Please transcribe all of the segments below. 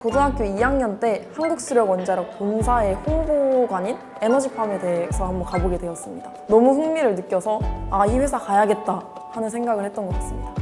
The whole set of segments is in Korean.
고등학교 2학년 때 한국수력원자력 본사의 홍보관인 에너지팜에 대해서 한번 가보게 되었습니다. 너무 흥미를 느껴서 이 회사 가야겠다 하는 생각을 했던 것 같습니다.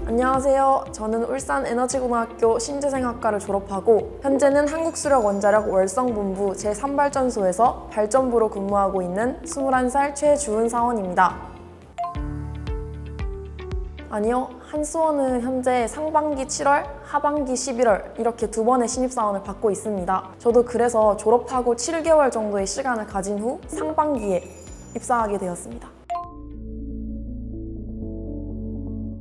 안녕하세요. 저는 울산에너지고등학교 신재생학과를 졸업하고 현재는 한국수력원자력 월성본부 제3발전소에서 발전부로 근무하고 있는 21살 최주은 사원입니다. 아니요, 한수원은 현재 상반기 7월, 하반기 11월 이렇게 두 번의 신입사원을 받고 있습니다. 저도 그래서 졸업하고 7개월 정도의 시간을 가진 후 상반기에 입사하게 되었습니다.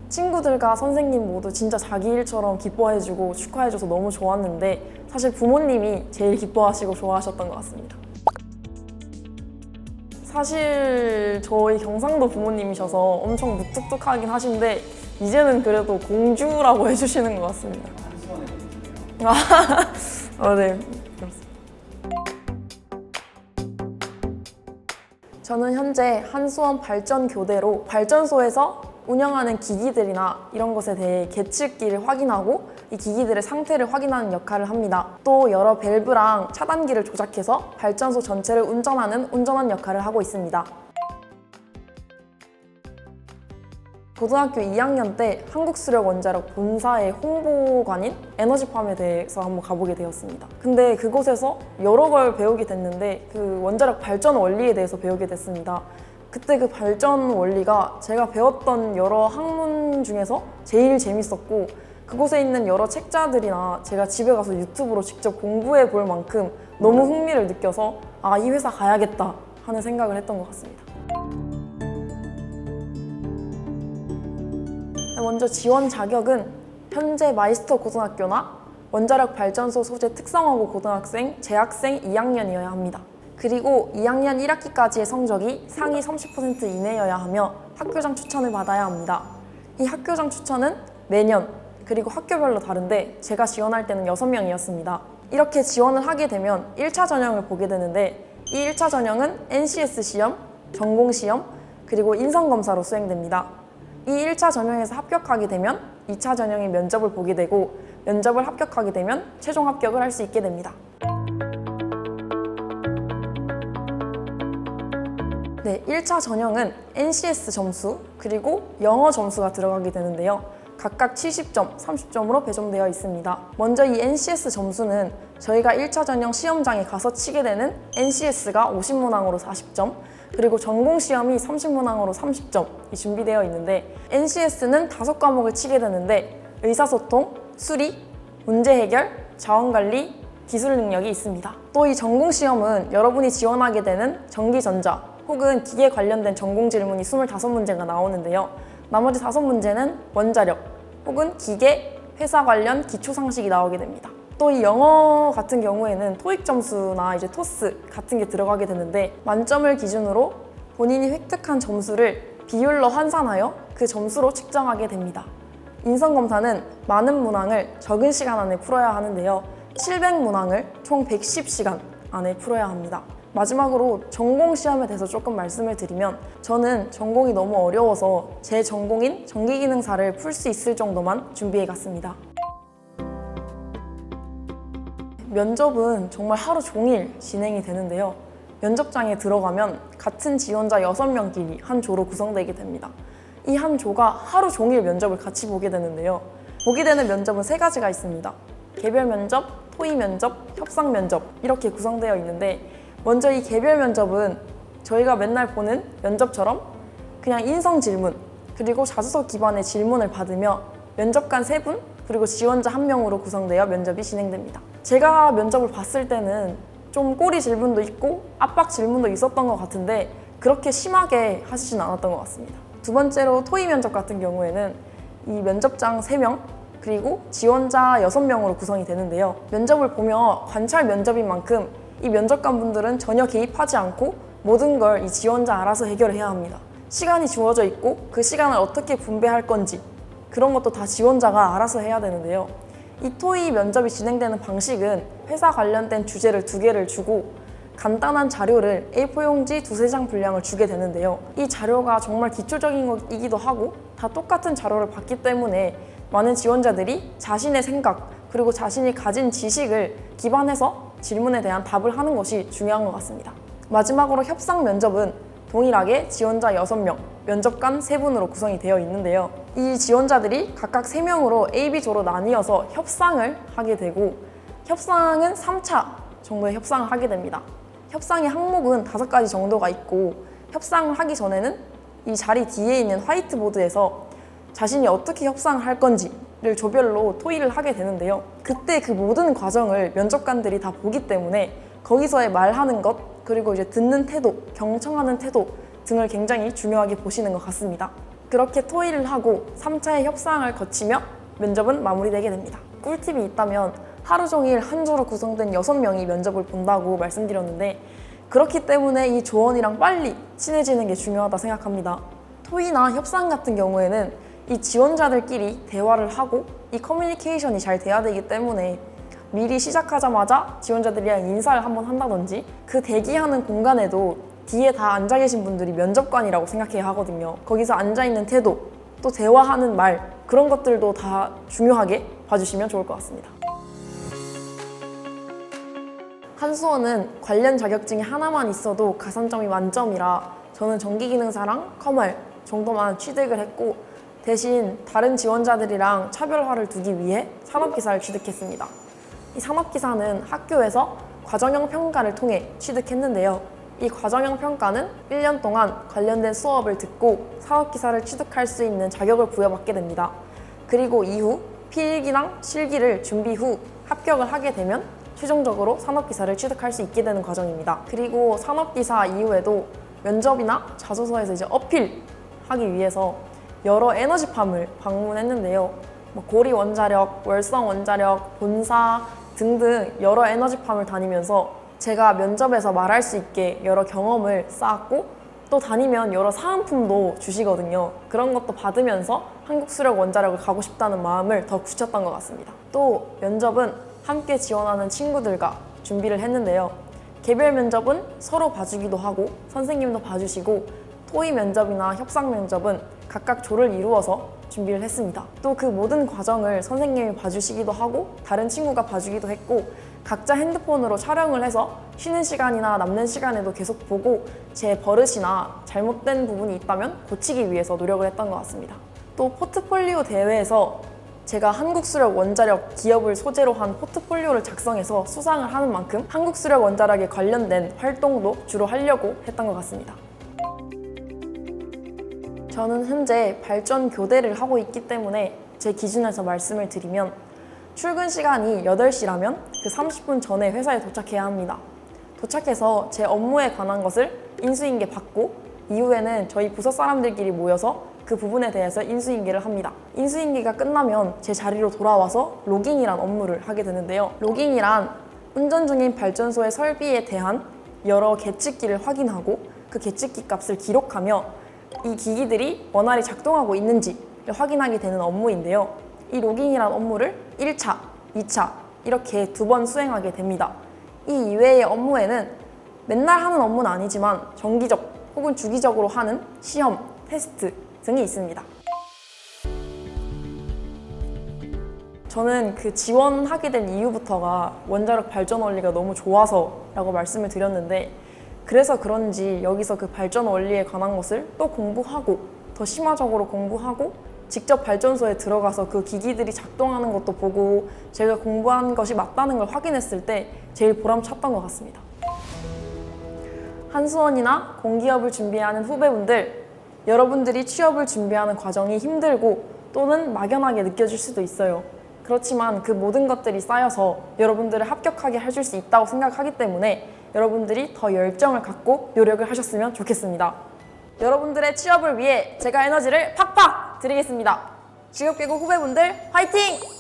친구들과 선생님 모두 진짜 자기 일처럼 기뻐해주고 축하해줘서 너무 좋았는데 사실 부모님이 제일 기뻐하시고 좋아하셨던 것 같습니다. 사실 저희 경상도 부모님이셔서 엄청 무뚝뚝하긴 하신데 이제는 그래도 공주라고 해주시는 것 같습니다. 한수원의 공주네요. 네, 그렇습니다. 저는 현재 한수원 발전교대로 발전소에서 운영하는 기기들이나 이런 것에 대해 계측기를 확인하고 이 기기들의 상태를 확인하는 역할을 합니다. 또 여러 밸브랑 차단기를 조작해서 발전소 전체를 운전하는 운전원 역할을 하고 있습니다. 고등학교 2학년 때 한국수력원자력 본사의 홍보관인 에너지팜에 대해서 한번 가보게 되었습니다. 근데 그곳에서 여러 걸 배우게 됐는데 그 원자력 발전 원리에 대해서 배우게 됐습니다. 그때 그 발전 원리가 제가 배웠던 여러 학문 중에서 제일 재밌었고 그곳에 있는 여러 책자들이나 제가 집에 가서 유튜브로 직접 공부해 볼 만큼 너무 흥미를 느껴서 이 회사 가야겠다 하는 생각을 했던 것 같습니다. 먼저 지원 자격은 현재 마이스터 고등학교나 원자력 발전소 소재 특성화고 고등학생, 재학생 2학년이어야 합니다. 그리고 2학년 1학기까지의 성적이 상위 30% 이내여야 하며 학교장 추천을 받아야 합니다. 이 학교장 추천은 매년 그리고 학교별로 다른데 제가 지원할 때는 6명이었습니다. 이렇게 지원을 하게 되면 1차 전형을 보게 되는데 이 1차 전형은 NCS 시험, 전공 시험, 그리고 인성검사로 수행됩니다. 이 1차 전형에서 합격하게 되면 2차 전형의 면접을 보게 되고 면접을 합격하게 되면 최종 합격을 할 수 있게 됩니다. 네, 1차 전형은 NCS 점수 그리고 영어 점수가 들어가게 되는데요. 각각 70점, 30점으로 배정되어 있습니다. 먼저 이 NCS 점수는 저희가 1차 전형 시험장에 가서 치게 되는 NCS가 50문항으로 40점, 그리고 전공시험이 30문항으로 30점이 준비되어 있는데 NCS는 5과목을 치게 되는데 의사소통, 수리, 문제 해결, 자원관리, 기술 능력이 있습니다. 또 이 전공시험은 여러분이 지원하게 되는 전기전자, 혹은 기계 관련된 전공 질문이 25문제가 나오는데요. 나머지 5문제는 원자력 혹은 기계, 회사 관련 기초 상식이 나오게 됩니다. 또 이 영어 같은 경우에는 토익 점수나 이제 토스 같은 게 들어가게 되는데 만점을 기준으로 본인이 획득한 점수를 비율로 환산하여 그 점수로 측정하게 됩니다. 인성검사는 많은 문항을 적은 시간 안에 풀어야 하는데요. 700문항을 총 110시간 안에 풀어야 합니다. 마지막으로 전공 시험에 대해서 조금 말씀을 드리면 저는 전공이 너무 어려워서 제 전공인 전기기능사를 풀 수 있을 정도만 준비해 갔습니다. 면접은 정말 하루 종일 진행이 되는데요. 면접장에 들어가면 같은 지원자 6명끼리 한 조로 구성되게 됩니다. 이 한 조가 하루 종일 면접을 같이 보게 되는데요. 보게 되는 면접은 3가지가 있습니다. 개별 면접, 토의 면접, 협상 면접 이렇게 구성되어 있는데 먼저 이 개별 면접은 저희가 맨날 보는 면접처럼 그냥 인성 질문 그리고 자소서 기반의 질문을 받으며 면접관 3분 그리고 지원자 1명으로 구성되어 면접이 진행됩니다. 제가 면접을 봤을 때는 좀 꼬리 질문도 있고 압박 질문도 있었던 것 같은데 그렇게 심하게 하시진 않았던 것 같습니다. 두 번째로 토의 면접 같은 경우에는 이 면접장 3명 그리고 지원자 6명으로 구성이 되는데요. 면접을 보며 관찰 면접인 만큼 이 면접관분들은 전혀 개입하지 않고 모든 걸 이 지원자 알아서 해결을 해야 합니다. 시간이 주어져 있고 그 시간을 어떻게 분배할 건지 그런 것도 다 지원자가 알아서 해야 되는데요. 이 토의 면접이 진행되는 방식은 회사 관련된 주제를 2개를 주고 간단한 자료를 A4 용지 2-3장 분량을 주게 되는데요. 이 자료가 정말 기초적인 것이기도 하고 다 똑같은 자료를 받기 때문에 많은 지원자들이 자신의 생각 그리고 자신이 가진 지식을 기반해서 질문에 대한 답을 하는 것이 중요한 것 같습니다. 마지막으로 협상 면접은 동일하게 지원자 6명, 면접관 3분으로 구성이 되어 있는데요. 이 지원자들이 각각 3명으로 A, B조로 나뉘어서 협상을 하게 되고 협상은 3차 정도의 협상을 하게 됩니다. 협상의 항목은 5가지 정도가 있고 협상을 하기 전에는 이 자리 뒤에 있는 화이트보드에서 자신이 어떻게 협상을 할 건지를 조별로 토의를 하게 되는데요. 그때 그 모든 과정을 면접관들이 다 보기 때문에 거기서의 말하는 것 그리고 이제 듣는 태도, 경청하는 태도 등을 굉장히 중요하게 보시는 것 같습니다. 그렇게 토의를 하고 3차의 협상을 거치며 면접은 마무리되게 됩니다. 꿀팁이 있다면 하루 종일 한 조로 구성된 6명이 면접을 본다고 말씀드렸는데 그렇기 때문에 이 조원이랑 빨리 친해지는 게 중요하다 생각합니다. 토의나 협상 같은 경우에는 이 지원자들끼리 대화를 하고 이 커뮤니케이션이 잘 돼야 되기 때문에 미리 시작하자마자 지원자들이랑 인사를 한번 한다든지 그 대기하는 공간에도 뒤에 다 앉아 계신 분들이 면접관이라고 생각해야 하거든요. 거기서 앉아있는 태도, 또 대화하는 말 그런 것들도 다 중요하게 봐주시면 좋을 것 같습니다. 한수원은 관련 자격증이 하나만 있어도 가산점이 만점이라 저는 전기기능사랑 커말 정도만 취득을 했고 대신 다른 지원자들이랑 차별화를 두기 위해 산업기사를 취득했습니다. 이 산업기사는 학교에서 과정형 평가를 통해 취득했는데요. 이 과정형 평가는 1년 동안 관련된 수업을 듣고 산업기사를 취득할 수 있는 자격을 부여받게 됩니다. 그리고 이후 필기랑 실기를 준비 후 합격을 하게 되면 최종적으로 산업기사를 취득할 수 있게 되는 과정입니다. 그리고 산업기사 이후에도 면접이나 자소서에서 이제 어필하기 위해서 여러 에너지팜을 방문했는데요. 고리 원자력, 월성 원자력, 본사 등등 여러 에너지팜을 다니면서 제가 면접에서 말할 수 있게 여러 경험을 쌓았고 또 다니면 여러 사은품도 주시거든요. 그런 것도 받으면서 한국수력원자력을 가고 싶다는 마음을 더 굳혔던 것 같습니다. 또 면접은 함께 지원하는 친구들과 준비를 했는데요. 개별 면접은 서로 봐주기도 하고 선생님도 봐주시고 토의 면접이나 협상 면접은 각각 조를 이루어서 준비를 했습니다. 또 그 모든 과정을 선생님이 봐주시기도 하고 다른 친구가 봐주기도 했고 각자 핸드폰으로 촬영을 해서 쉬는 시간이나 남는 시간에도 계속 보고 제 버릇이나 잘못된 부분이 있다면 고치기 위해서 노력을 했던 것 같습니다. 또 포트폴리오 대회에서 제가 한국수력원자력 기업을 소재로 한 포트폴리오를 작성해서 수상을 하는 만큼 한국수력원자력에 관련된 활동도 주로 하려고 했던 것 같습니다. 저는 현재 발전 교대를 하고 있기 때문에 제 기준에서 말씀을 드리면 출근 시간이 8시라면 그 30분 전에 회사에 도착해야 합니다. 도착해서 제 업무에 관한 것을 인수인계 받고 이후에는 저희 부서 사람들끼리 모여서 그 부분에 대해서 인수인계를 합니다. 인수인계가 끝나면 제 자리로 돌아와서 로깅이란 업무를 하게 되는데요. 로깅이란 운전 중인 발전소의 설비에 대한 여러 계측기를 확인하고 그 계측기 값을 기록하며 이 기기들이 원활히 작동하고 있는지를 확인하게 되는 업무인데요. 이 로깅이란 업무를 1차, 2차 이렇게 2번 수행하게 됩니다. 이 이외의 업무에는 맨날 하는 업무는 아니지만 정기적 혹은 주기적으로 하는 시험, 테스트 등이 있습니다. 저는 그 지원하게 된 이유부터가 원자력 발전 원리가 너무 좋아서 라고 말씀을 드렸는데 그래서 그런지 여기서 그 발전 원리에 관한 것을 또 공부하고 더 심화적으로 공부하고 직접 발전소에 들어가서 그 기기들이 작동하는 것도 보고 제가 공부한 것이 맞다는 걸 확인했을 때 제일 보람찼던 것 같습니다. 한수원이나 공기업을 준비하는 후배분들, 여러분들이 취업을 준비하는 과정이 힘들고 또는 막연하게 느껴질 수도 있어요. 그렇지만 그 모든 것들이 쌓여서 여러분들을 합격하게 해줄 수 있다고 생각하기 때문에 여러분들이 더 열정을 갖고 노력을 하셨으면 좋겠습니다. 여러분들의 취업을 위해 제가 에너지를 팍팍 드리겠습니다. 직업계고 후배분들 화이팅!